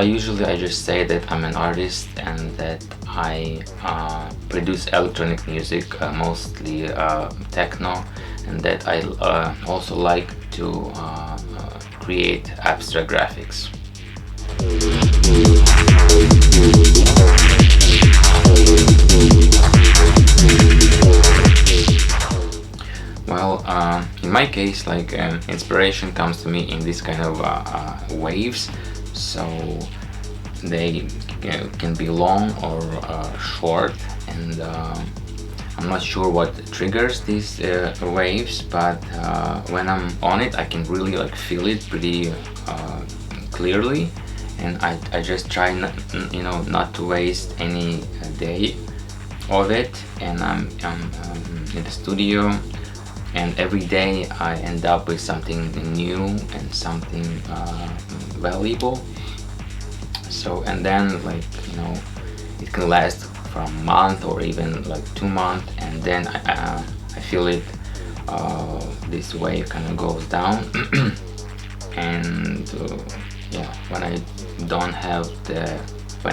I just say that I'm an artist and that I produce electronic music, mostly techno, and that I also like to create abstract graphics. Well, in my case, like inspiration comes to me in this kind of waves, so they can be long or short, and I'm not sure what triggers these waves, but when I'm on it, I can really like feel it pretty clearly, and I just try not to waste any day of it, and I'm in the studio. And every day I end up with something new and something valuable. So, and then like it can last for a month or even like 2 months, and then I feel it. This wave kind of goes down, and yeah, when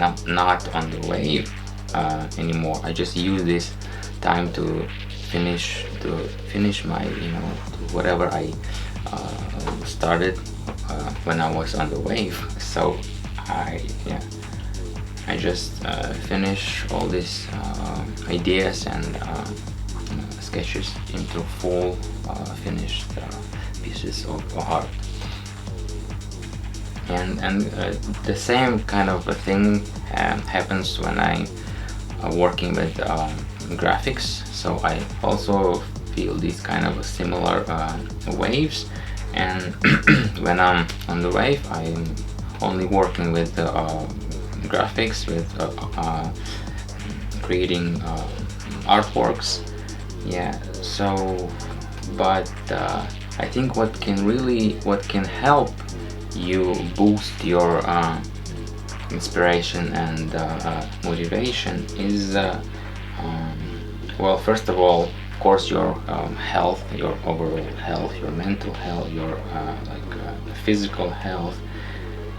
I'm not on the wave anymore, I just use this time to finish my whatever I started when I was on the wave. So I just finish all these ideas and sketches into full finished pieces of art. And the same kind of a thing happens when I'm working with graphics. So I also feel these kind of similar waves, and when I'm on the wave, I'm only working with graphics, with creating artworks. Yeah. So, but I think what can help you boost your inspiration and motivation is well, first of all, of course, your health, your overall health, your mental health, your physical health,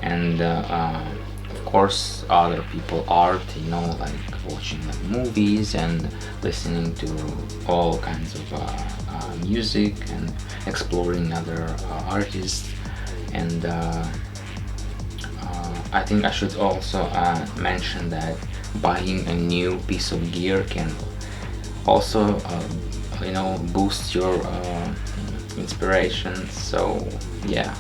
and of course other people art, like watching movies and listening to all kinds of music and exploring other artists. And I think I should also mention that buying a new piece of gear can also boost your inspiration. So yeah.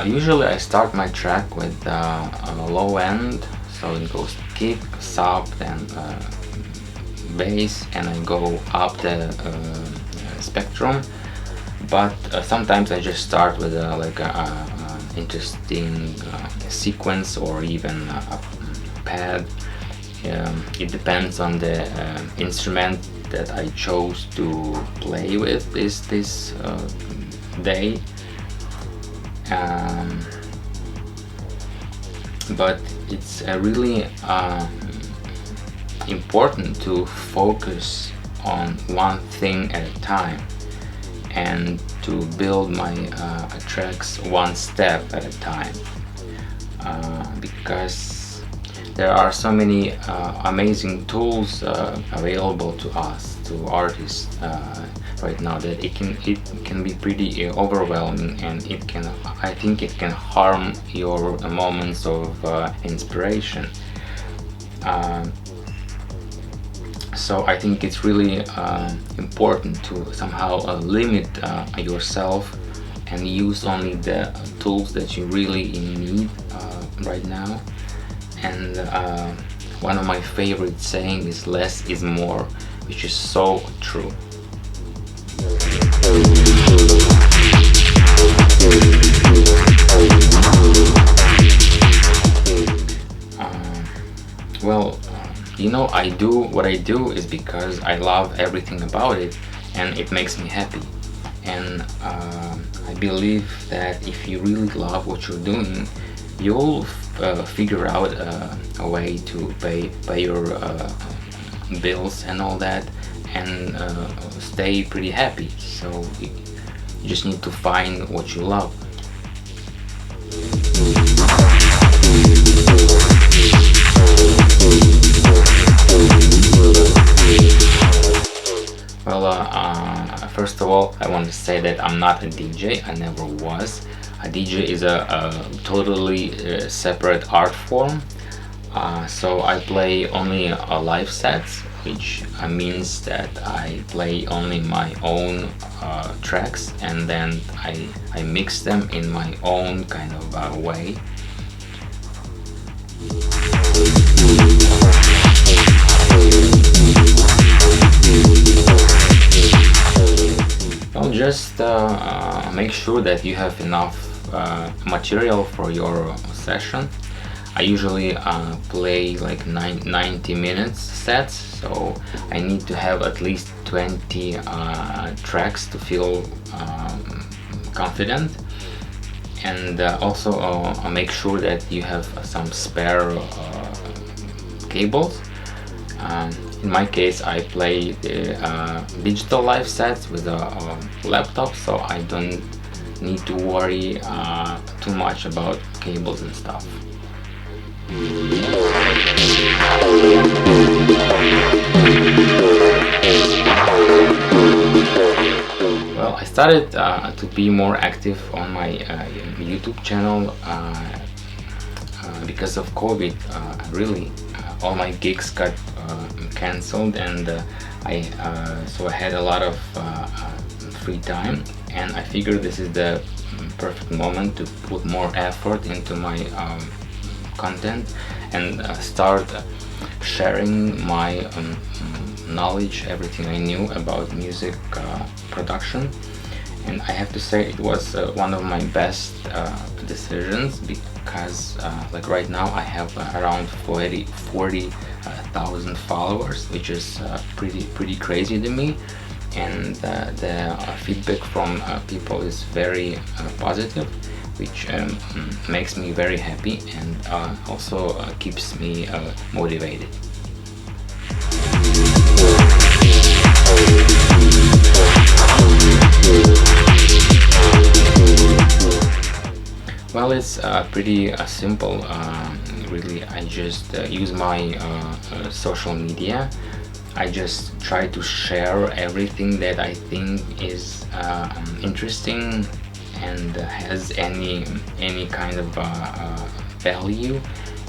Usually I start my track with a low end, so it goes kick, sub, then bass, and I go up the spectrum. But sometimes I just start with a interesting sequence or even a pad. It depends on the instrument that I chose to play with this day. But it's really important to focus on one thing at a time, and to build my tracks one step at a time, because there are so many amazing tools available to us, to artists right now, that it can be pretty overwhelming, and I think it can harm your moments of inspiration. So I think it's really important to somehow limit yourself and use only the tools that you really need right now. And one of my favorite saying is less is more, which is so true. I do what I do is because I love everything about it, and it makes me happy. And I believe that if you really love what you're doing, you'll figure out a way to pay your bills and all that, and stay pretty happy. So you just need to find what you love. Well, first of all, I want to say that I'm not a DJ. I never was. A DJ is a totally separate art form. So I play only live sets, which means that I play only my own tracks, and then I mix them in my own kind of way. Well, just make sure that you have enough material for your session. I usually play like 90 minutes sets, so I need to have at least 20 tracks to feel confident. And also make sure that you have some spare cables. In my case, I play digital live sets with a laptop, so I don't need to worry too much about cables and stuff. Well, I started to be more active on my YouTube channel because of COVID. Really, all my gigs got cancelled, and so I had a lot of free time, and I figured this is the perfect moment to put more effort into my content and start sharing my knowledge, everything I knew about music production. And I have to say it was one of my best decisions, because like right now I have around 40,000 followers, which is pretty crazy to me. And the feedback from people is very positive, which makes me very happy, and also keeps me motivated. Well, it's pretty simple. Really, I just use my social media. I just try to share everything that I think is interesting and has any kind of value,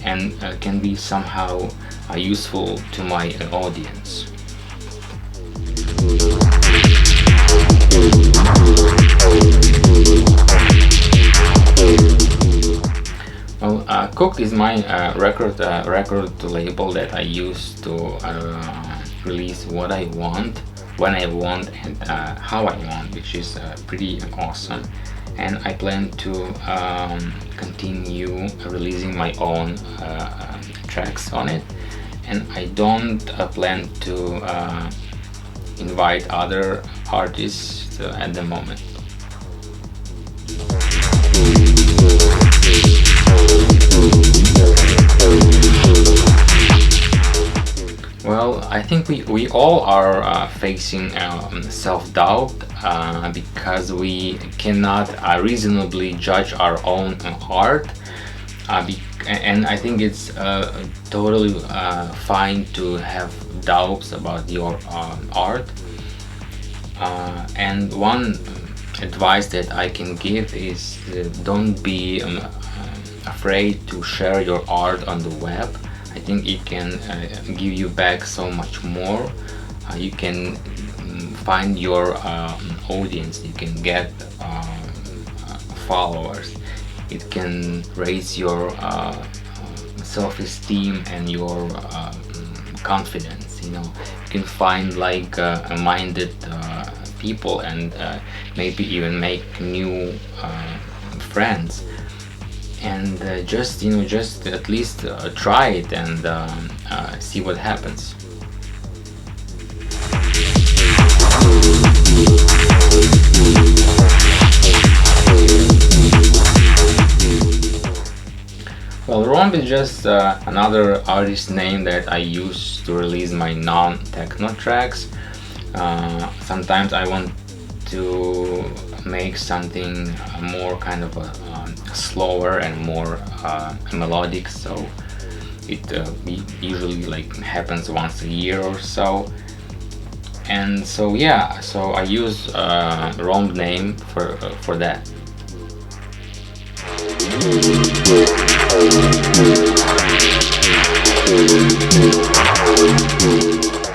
and can be somehow useful to my audience. Well, Cooked is my record label that I use to release what I want, when I want, and how I want, which is pretty awesome. And I plan to continue releasing my own tracks on it, and I don't plan to invite other artists at the moment. Well, I think we all are facing self-doubt because we cannot reasonably judge our own art, and I think it's totally fine to have doubts about your art. And one advice that I can give is don't be afraid to share your art on the web. I think it can give you back so much more. You can find your audience, you can get followers, it can raise your self-esteem and your confidence. You can find like minded people, and maybe even make new friends. And just at least try it and see what happens. Dump is just another artist name that I use to release my non-techno tracks. Sometimes I want to make something more kind of slower and more melodic, so it usually like happens once a year or so. And so yeah, so I use ROM name for that.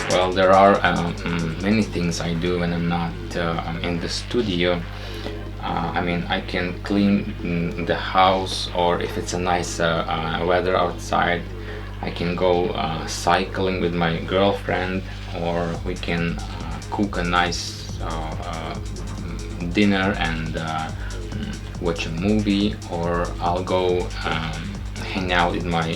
Well, there are many things I do when I'm not in the studio. I mean, I can clean the house, or if it's a nice weather outside, I can go cycling with my girlfriend, or we can cook a nice dinner and watch a movie, or I'll go hang out with my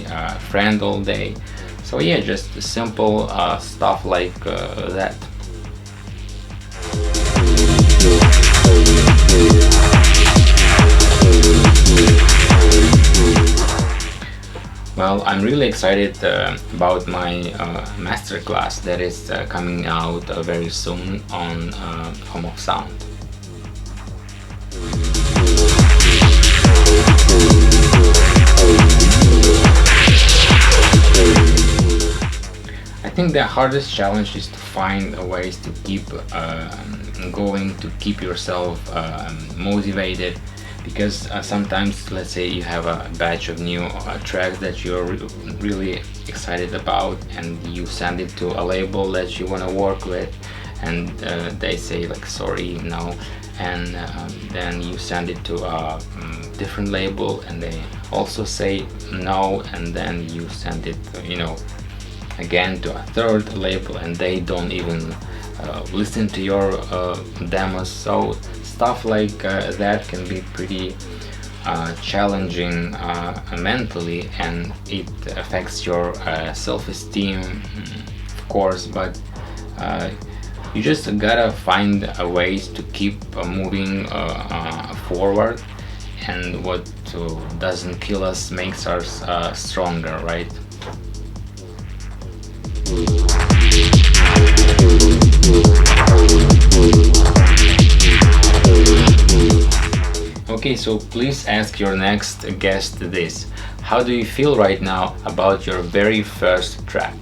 friend all day. So yeah, just simple stuff like that. Well, I'm really excited about my masterclass that is coming out very soon on Home of Sound. I think the hardest challenge is to find ways to keep going, to keep yourself motivated, because sometimes, let's say you have a batch of new tracks that you're really excited about, and you send it to a label that you want to work with, and they say like sorry, no, and then you send it to a different label and they also say no, and then you send it, you know, again to a third label and they don't even listen to your demos. So stuff like that can be pretty challenging mentally, and it affects your self-esteem, of course, but you just gotta find ways to keep moving forward, and what doesn't kill us makes us stronger, right? Okay, so please ask your next guest this: how do you feel right now about your very first track?